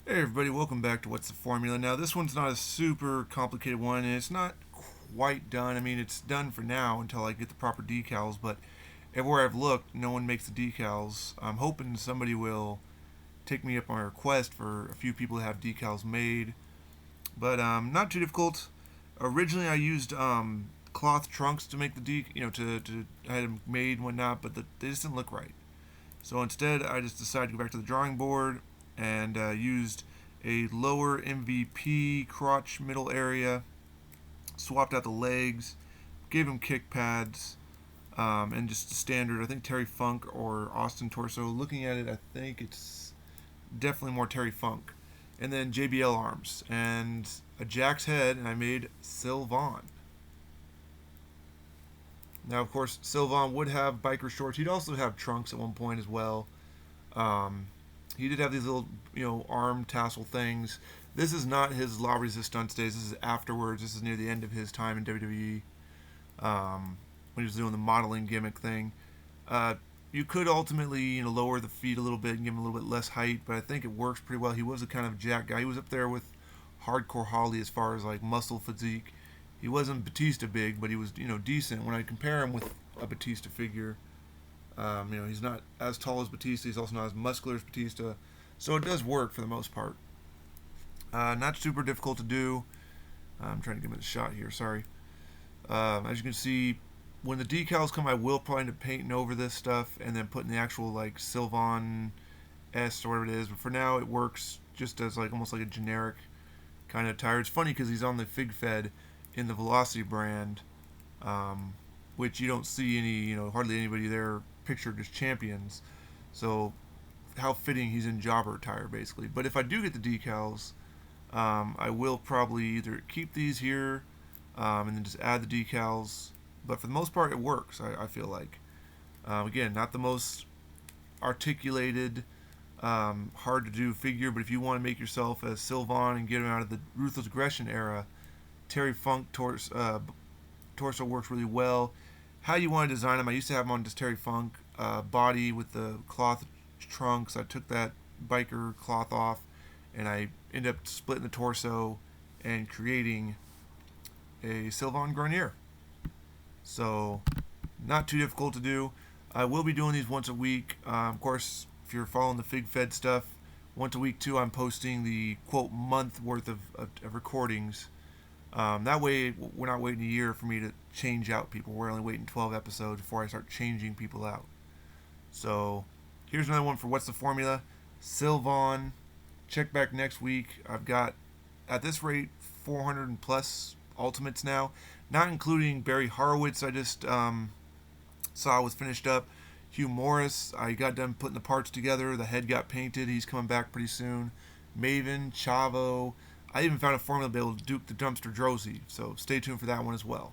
Hey everybody, welcome back to What's the Formula. Now this one's not a super complicated one and it's not quite done. I mean it's done for now until I get the proper decals, but everywhere I've looked, no one makes the decals. I'm hoping somebody will take me up on my request for a few people to have decals made. But not too difficult. Originally I used cloth trunks to make the to I had them made and whatnot, but they just didn't look right. So instead, I just decided to go back to the drawing board and used a lower MVP crotch middle area, swapped out the legs, gave him kick pads, and just the standard, I think Terry Funk or Austin torso. Looking at it, I think it's definitely more Terry Funk. And then JBL arms and a Jack's head, and I made Sylvan. Now, of course, Sylvan would have biker shorts. He'd also have trunks at one point as well. Um, he did have these little, arm tassel things. This is not his La Resistance days. This is afterwards. This is near the end of his time in WWE, when he was doing the modeling gimmick thing. Uh, you could ultimately, lower the feet a little bit and give him a little bit less height, but I think it works pretty well. He was a kind of jack guy. He was up there with Hardcore Holly as far as like muscle physique. He wasn't Batista big, but he was, decent. When I compare him with a Batista figure, he's not as tall as Batista. He's also not as muscular as Batista. So it does work for the most part. Not super difficult to do. I'm trying to give it a shot here. Sorry. As you can see, when the decals come, I will probably end up painting over this stuff and then putting the actual like Sylvan S or whatever it is. But for now, it works just as like almost like a generic kind of tire. It's funny because he's on the Fig Fed in the Velocity brand, um, which you don't see hardly anybody there pictured as champions. So how fitting he's in jobber attire basically. But if I do get the decals, I will probably either keep these here and then just add the decals. But for the most part, it works. I feel like. Again, not the most articulated, hard to do figure, but if you want to make yourself a Sylvan and get him out of the Ruthless Aggression era, Terry Funk torso works really well. How you want to design them? I used to have them on just Terry Funk body with the cloth trunks. I took that biker cloth off, and I ended up splitting the torso and creating a Sylvan Grenier. So, not too difficult to do. I will be doing these once a week. Of course, if you're following the Fig Fed stuff, once a week too, I'm posting the quote month worth of recordings. That way, we're not waiting a year for me to change out people. We're only waiting 12 episodes before I start changing people out. So, here's another one for What's the Formula? Sylvan. Check back next week. I've got, at this rate, 400 plus Ultimates now, not including Barry Horowitz. I just saw was finished up. Hugh Morris, I got done putting the parts together. The head got painted. He's coming back pretty soon. Maven, Chavo. I even found a formula to be able to duke the dumpster Drozy. So stay tuned for that one as well.